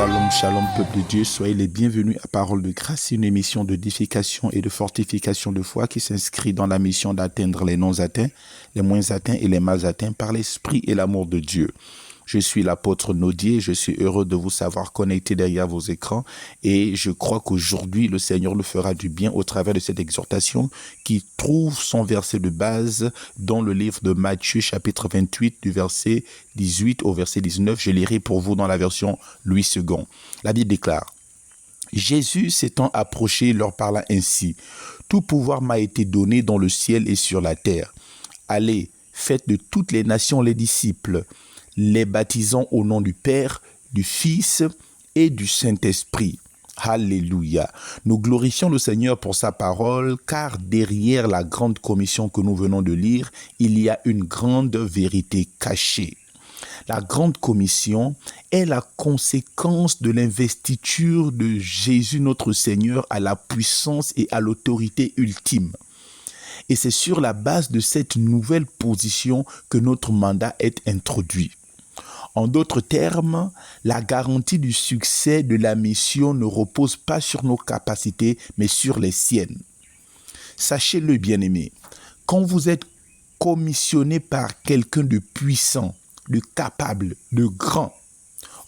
Shalom, shalom, peuple de Dieu, soyez les bienvenus à Parole de Grâce, une émission d'édification et de fortification de foi qui s'inscrit dans la mission d'atteindre les non atteints, les moins atteints et les mal atteints par l'Esprit et l'amour de Dieu. Je suis l'apôtre Nodier, je suis heureux de vous savoir connecté derrière vos écrans et je crois qu'aujourd'hui le Seigneur nous fera du bien au travers de cette exhortation qui trouve son verset de base dans le livre de Matthieu chapitre 28 du verset 18 au verset 19. Je lirai pour vous dans la version Louis II. La Bible déclare: Jésus s'étant approché leur parla ainsi: Tout pouvoir m'a été donné dans le ciel et sur la terre. Allez, faites de toutes les nations les disciples, les baptisant au nom du Père, du Fils et du Saint-Esprit. Alléluia. Nous glorifions le Seigneur pour sa parole, car derrière la grande commission que nous venons de lire, il y a une grande vérité cachée. La grande commission est la conséquence de l'investiture de Jésus notre Seigneur à la puissance et à l'autorité ultime. Et c'est sur la base de cette nouvelle position que notre mandat est introduit. En d'autres termes, la garantie du succès de la mission ne repose pas sur nos capacités, mais sur les siennes. Sachez-le, bien-aimés, quand vous êtes commissionné par quelqu'un de puissant, de capable, de grand,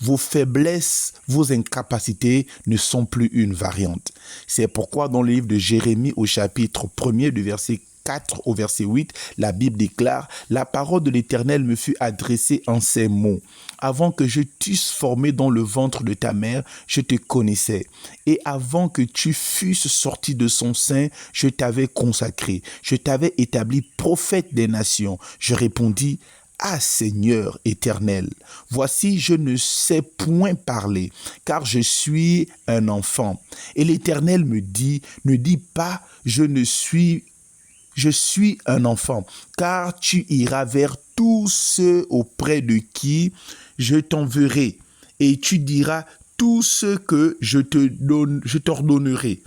vos faiblesses, vos incapacités ne sont plus une variante. C'est pourquoi dans le livre de Jérémie au chapitre 1er du verset 4 au verset 8, la Bible déclare: La parole de l'Éternel me fut adressée en ces mots. Avant que je t'eusse formé dans le ventre de ta mère, je te connaissais. Et avant que tu fusses sorti de son sein, je t'avais consacré. Je t'avais établi prophète des nations. Je répondis: Ah Seigneur éternel, voici je ne sais point parler, car je suis un enfant. Et l'Éternel me dit: Ne dis pas je suis un enfant, car tu iras vers tous ceux auprès de qui je t'enverrai, et tu diras tout ce que je t'ordonnerai.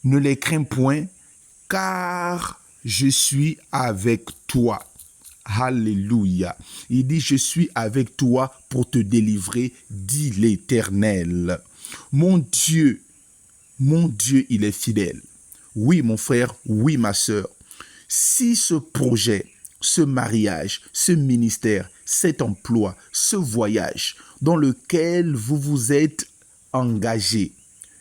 Ne les crains point, car je suis avec toi. Alléluia. Il dit: Je suis avec toi pour te délivrer, dit l'Éternel. Mon Dieu, il est fidèle. Oui, mon frère, oui, ma sœur. Si ce projet, ce mariage, ce ministère, cet emploi, ce voyage dans lequel vous vous êtes engagé,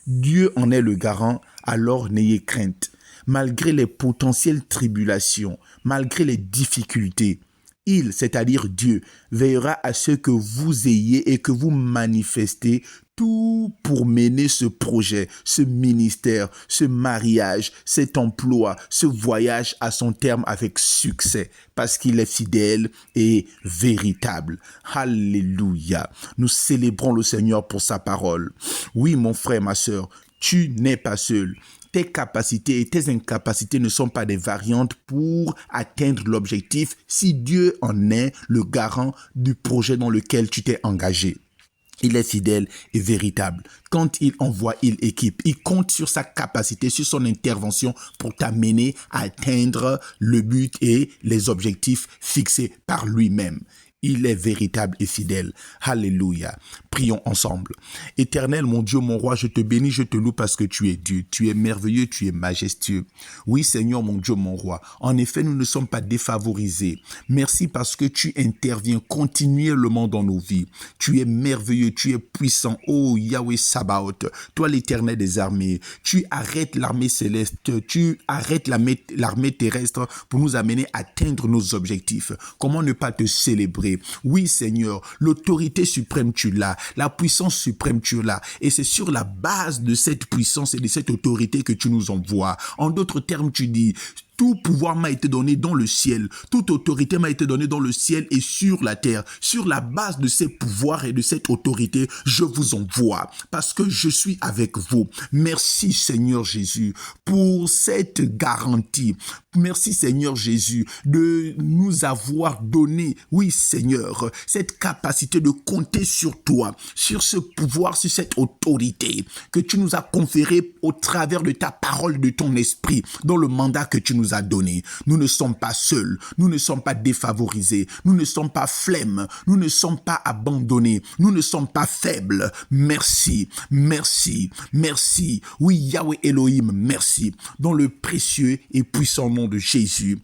Dieu en est le garant, alors n'ayez crainte. Malgré les potentielles tribulations, malgré les difficultés, il, c'est-à-dire Dieu, veillera à ce que vous ayez et que vous manifestez tout pour mener ce projet, ce ministère, ce mariage, cet emploi, ce voyage à son terme avec succès, parce qu'il est fidèle et véritable. Alléluia. Nous célébrons le Seigneur pour sa parole. Oui, mon frère, ma sœur, tu n'es pas seul. Tes capacités et tes incapacités ne sont pas des variantes pour atteindre l'objectif si Dieu en est le garant du projet dans lequel tu t'es engagé. Il est fidèle et véritable. Quand il envoie, il équipe. Il compte sur sa capacité, sur son intervention pour t'amener à atteindre le but et les objectifs fixés par lui-même. Il est véritable et fidèle. Alléluia. Prions ensemble. Éternel, mon Dieu, mon roi, je te bénis, je te loue parce que tu es Dieu. Tu es merveilleux, tu es majestueux. Oui, Seigneur, mon Dieu, mon roi. En effet, nous ne sommes pas défavorisés. Merci parce que tu interviens continuellement dans nos vies. Tu es merveilleux, tu es puissant. Oh, Yahweh Sabaoth, toi l'Éternel des armées. Tu arrêtes l'armée céleste, tu arrêtes l'armée terrestre pour nous amener à atteindre nos objectifs. Comment ne pas te célébrer? Oui, Seigneur, l'autorité suprême, tu l'as. La puissance suprême, tu l'as. Et c'est sur la base de cette puissance et de cette autorité que tu nous envoies. En d'autres termes, tu dis: Tout pouvoir m'a été donné dans le ciel. Toute autorité m'a été donnée dans le ciel et sur la terre. Sur la base de ces pouvoirs et de cette autorité, je vous envoie parce que je suis avec vous. Merci Seigneur Jésus pour cette garantie. Merci Seigneur Jésus de nous avoir donné, oui Seigneur, cette capacité de compter sur toi, sur ce pouvoir, sur cette autorité que tu nous as conférée au travers de ta parole, de ton esprit, dans le mandat que tu nous nous a donné. Nous ne sommes pas seuls, nous ne sommes pas défavorisés, nous ne sommes pas flemmes, nous ne sommes pas abandonnés, nous ne sommes pas faibles. Merci, merci, merci. Oui, Yahweh Elohim, merci. Dans le précieux et puissant nom de Jésus.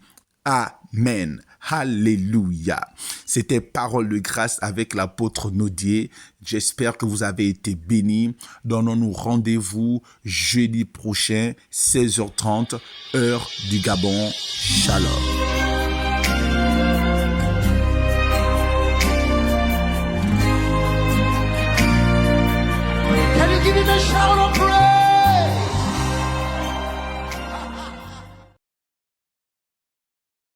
Amen. Alléluia. C'était Parole de grâce avec l'apôtre Nodier. J'espère que vous avez été bénis. Donnons-nous rendez-vous jeudi prochain, 16h30, heure du Gabon. Shalom.